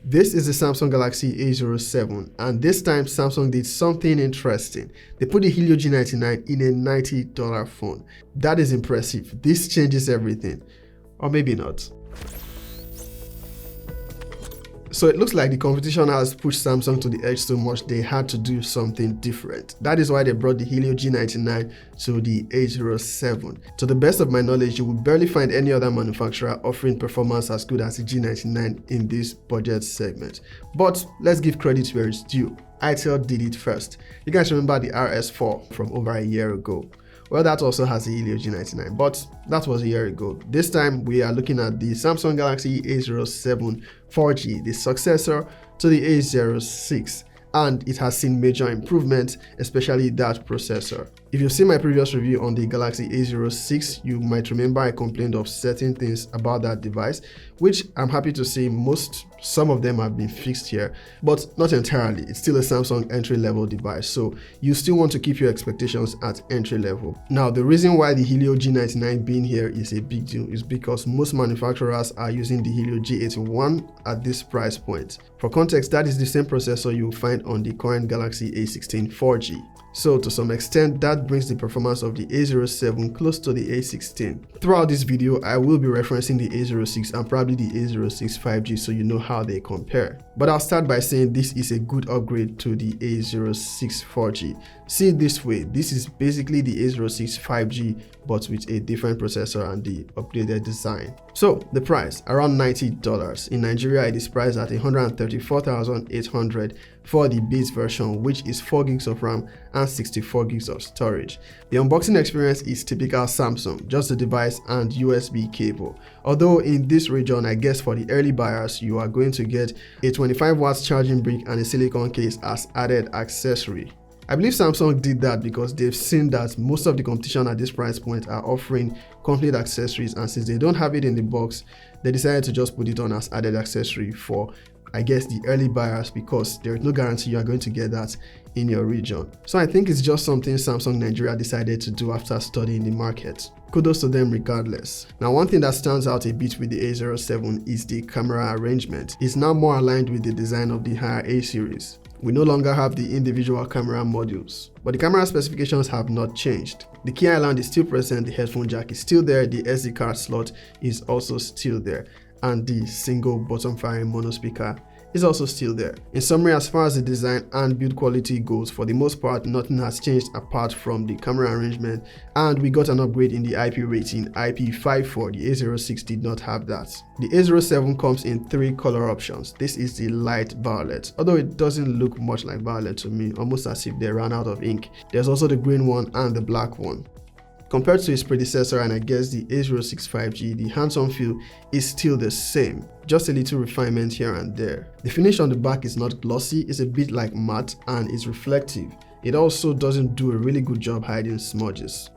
This is the Samsung Galaxy A07, and this time Samsung did something interesting. They put the Helio G99 in a $90 phone. That is impressive. This changes everything. Or maybe not. So it looks like the competition has pushed Samsung to the edge so much they had to do something different. That is why they brought the Helio G99 to the A07. To the best of my knowledge, you will barely find any other manufacturer offering performance as good as the G99 in this budget segment. But let's give credit where it's due. Itel did it first. You guys remember the RS4 from over a year ago? Well, that also has the Helio G99, but that was a year ago. This time we are looking at the Samsung Galaxy A07 4G, the successor to the A06, and it has seen major improvements, especially that processor. If you've seen my previous review on the Galaxy A06, you might remember I complained of certain things about that device, which I'm happy to say some of them have been fixed here, but not entirely. It's still a Samsung entry-level device, so you still want to keep your expectations at entry level. Now, the reason why the Helio G99 being here is a big deal is because most manufacturers are using the Helio G81 at this price point. For context, that is the same processor you'll find on the current Galaxy A16 4G. So to some extent, that brings the performance of the A07 close to the A16. Throughout this video, I will be referencing the A06 and probably the A06 5G so you know how they compare. But I'll start by saying this is a good upgrade to the A06 4G. See it this way, this is basically the A06 5G but with a different processor and the upgraded design. So the price, around $90. In Nigeria, it is priced at $134,800 for the base version, which is 4 gigs of RAM and 64 gigs of storage. The unboxing experience is typical Samsung, just the device and USB cable. Although in this region, I guess for the early buyers, you are going to get a 25 watts charging brick and a silicone case as added accessory. I believe Samsung did that because they've seen that most of the competition at this price point are offering complete accessories, and since they don't have it in the box, they decided to just put it on as added accessory for, I guess, the early buyers, because there is no guarantee you are going to get that in your region. So I think it's just something Samsung Nigeria decided to do after studying the market. Kudos to them regardless. Now, one thing that stands out a bit with the A07 is the camera arrangement. It's now more aligned with the design of the higher A series. We no longer have the individual camera modules, but the camera specifications have not changed. The key island is still present, the headphone jack is still there, the SD card slot is also still there, and the single bottom firing mono speaker is also still there. In summary, as far as the design and build quality goes, for the most part, nothing has changed apart from the camera arrangement, and we got an upgrade in the IP rating, IP54. The A06 did not have that. The A07 comes in 3 color options. This is the light violet, although it doesn't look much like violet to me, almost as if they ran out of ink. There's also the green one and the black one. Compared to its predecessor, and I guess the A06 5G, the hands-on feel is still the same, just a little refinement here and there. The finish on the back is not glossy, it's a bit like matte and is reflective. It also doesn't do a really good job hiding smudges.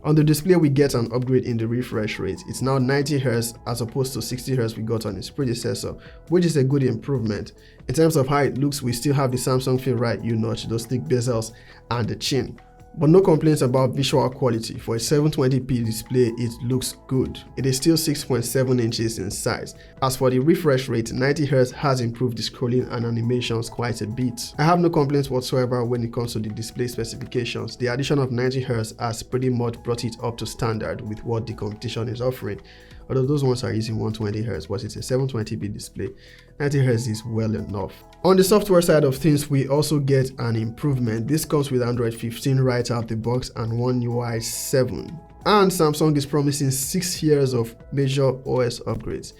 On the display, we get an upgrade in the refresh rate. It's now 90Hz as opposed to 60Hz we got on its predecessor, which is a good improvement. In terms of how it looks, we still have the Samsung feel right U-notch, those thick bezels, and the chin. But no complaints about visual quality. For a 720p display, it looks good. It is still 6.7 inches in size. As for the refresh rate, 90Hz has improved the scrolling and animations quite a bit. I have no complaints whatsoever when it comes to the display specifications. The addition of 90Hz has pretty much brought it up to standard with what the competition is offering. Although those ones are using 120Hz, but it's a 720p display, 90Hz is well enough. On the software side of things, we also get an improvement. This comes with Android 15 right out the box and One UI 7. And Samsung is promising 6 years of major OS upgrades.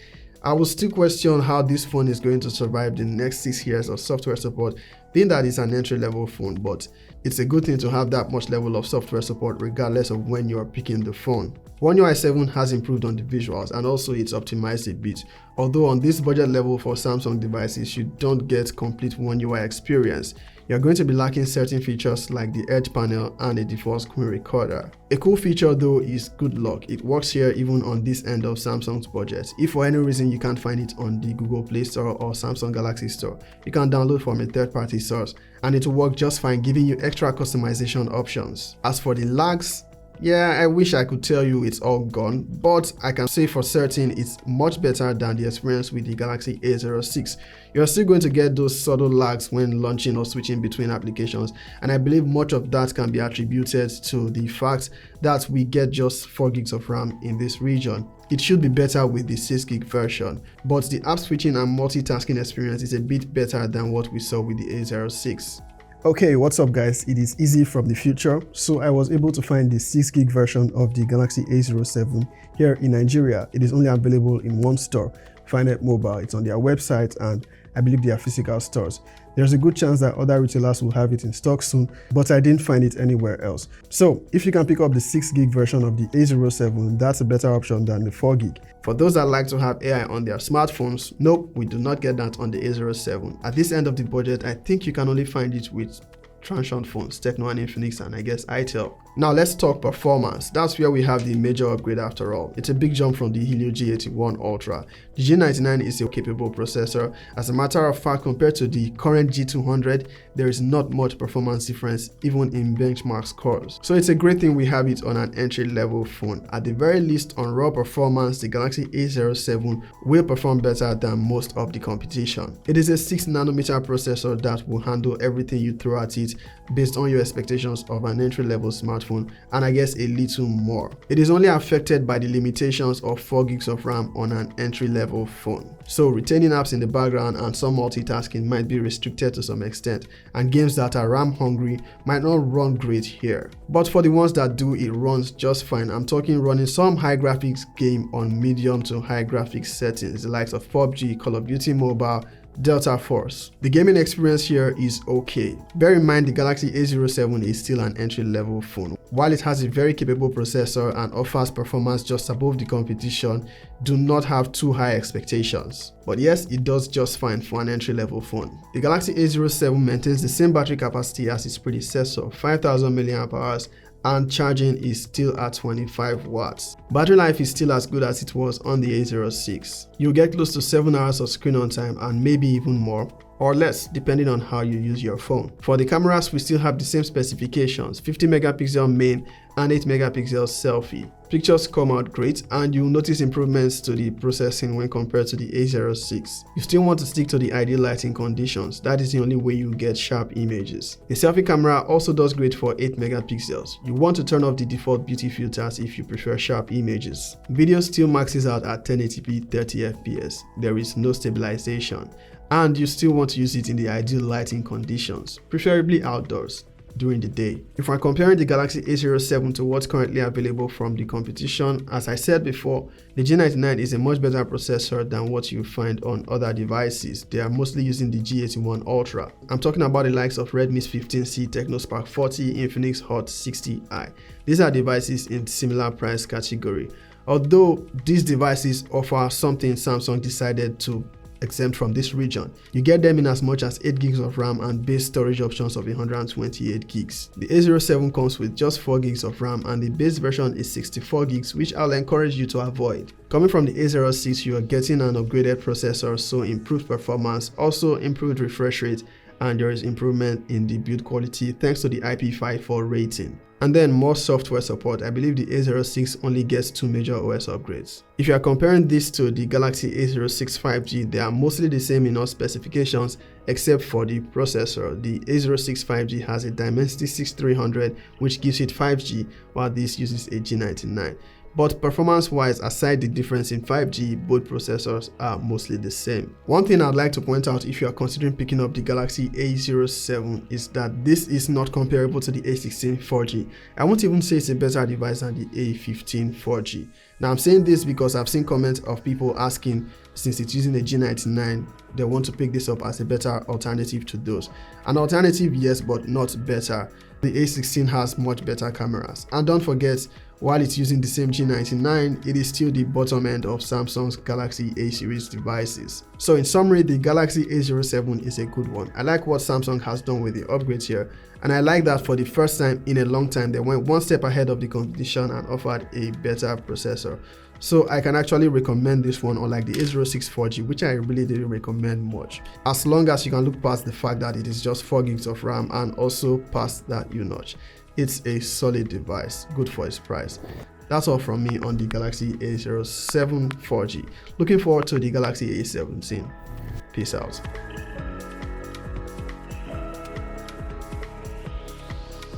I will still question how this phone is going to survive the next 6 years of software support, being that it's an entry-level phone, but it's a good thing to have that much level of software support regardless of when you are picking the phone. One UI 7 has improved on the visuals and also it's optimized a bit, although on this budget level for Samsung devices you don't get complete One UI experience. You're going to be lacking certain features like the Edge panel and a default screen recorder. A cool feature though is Good Lock. It works here even on this end of Samsung's budget. If for any reason you can't find it on the Google Play Store or Samsung Galaxy Store, you can download from a third-party source and it will work just fine, giving you extra customization options. As for the lags, Yeah, I wish I could tell you it's all gone, but I can say for certain it's much better than the experience with the Galaxy A06. You're still going to get those subtle lags when launching or switching between applications, and I believe much of that can be attributed to the fact that we get just 4 gigs of RAM in this region. It should be better with the 6 gig version, but the app switching and multitasking experience is a bit better than what we saw with the A06. Okay, what's up guys, it is Easy from the future. So I was able to find the 6 gig version of the Galaxy A07 here in Nigeria. It is only available in one store, Find Mobile. It's on their website and I believe they are physical stores. There's a good chance that other retailers will have it in stock soon, but I didn't find it anywhere else. So if you can pick up the 6 gig version of the A07, that's a better option than the 4 gig. For those that like to have AI on their smartphones, nope, we do not get that on the A07. At this end of the budget, I think you can only find it with Transsion phones, Tecno and Infinix, and I guess Itel. Now let's talk performance. That's where we have the major upgrade after all. It's a big jump from the Helio G81 Ultra. The G99 is a capable processor. As a matter of fact, compared to the current G200, there is not much performance difference even in benchmark scores. So it's a great thing we have it on an entry-level phone. At the very least, on raw performance, the Galaxy A07 will perform better than most of the competition. It is a 6nm processor that will handle everything you throw at it based on your expectations of an entry-level smartphone, and I guess a little more. It is only affected by the limitations of 4 gigs of RAM on an entry-level phone. So retaining apps in the background and some multitasking might be restricted to some extent, and games that are RAM hungry might not run great here. But for the ones that do, it runs just fine. I'm talking running some high graphics game on medium to high graphics settings, the likes of PUBG, Call of Duty Mobile, Delta Force. The gaming experience here is okay. Bear in mind the Galaxy A07 is still an entry-level phone. While it has a very capable processor and offers performance just above the competition, do not have too high expectations. But yes, it does just fine for an entry-level phone. The Galaxy A07 maintains the same battery capacity as its predecessor, 5000 mAh, and charging is still at 25 watts. Battery life is still as good as it was on the A06. You'll get close to 7 hours of screen on time and maybe even more, or less depending on how you use your phone. For the cameras, we still have the same specifications, 50 megapixel main and 8 megapixel selfie. Pictures come out great and you'll notice improvements to the processing when compared to the A06. You still want to stick to the ideal lighting conditions. That is the only way you get sharp images. The selfie camera also does great for 8 megapixels. You want to turn off the default beauty filters if you prefer sharp images. Video still maxes out at 1080p 30fps. There is no stabilization. And you still want to use it in the ideal lighting conditions, preferably outdoors during the day. If we're comparing the Galaxy A07 to what's currently available from the competition, as I said before, the G99 is a much better processor than what you find on other devices. They are mostly using the G81 Ultra. I'm talking about the likes of Redmi 15C, Tecno Spark 40, Infinix Hot 60i. These are devices in similar price category. Although these devices offer something Samsung decided to exempt from this region. You get them in as much as 8 gigs of RAM and base storage options of 128 gigs. The A07 comes with just 4 gigs of RAM and the base version is 64 gigs, which I'll encourage you to avoid. Coming from the A06, you are getting an upgraded processor, so improved performance, also improved refresh rate, and there is improvement in the build quality thanks to the IP54 rating. And then more software support. I believe the A06 only gets 2 major OS upgrades. If you are comparing this to the Galaxy A06 5G, they are mostly the same in all specifications except for the processor. The A06 5G has a Dimensity 6300 which gives it 5G, while this uses a G99. But performance-wise, aside the difference in 5G, both processors are mostly the same. One thing I'd like to point out if you are considering picking up the Galaxy A07 is that this is not comparable to the A16 4G. I won't even say it's a better device than the A15 4G. Now I'm saying this because I've seen comments of people asking, since it's using a G99, they want to pick this up as a better alternative to those. An alternative, yes, but not better. The A16 has much better cameras. And don't forget, while it's using the same G99, it is still the bottom end of Samsung's Galaxy A series devices. So in summary, the Galaxy A07 is a good one. I like what Samsung has done with the upgrades here, and I like that for the first time in a long time they went one step ahead of the competition and offered a better processor. So I can actually recommend this one, unlike the A06 4G, which I really didn't recommend much, as long as you can look past the fact that it is just 4 gigs of RAM and also past that notch. it's a solid device, good for its price. That's all from me on the Galaxy A07 4G. Looking forward to the Galaxy A07 soon. Peace out.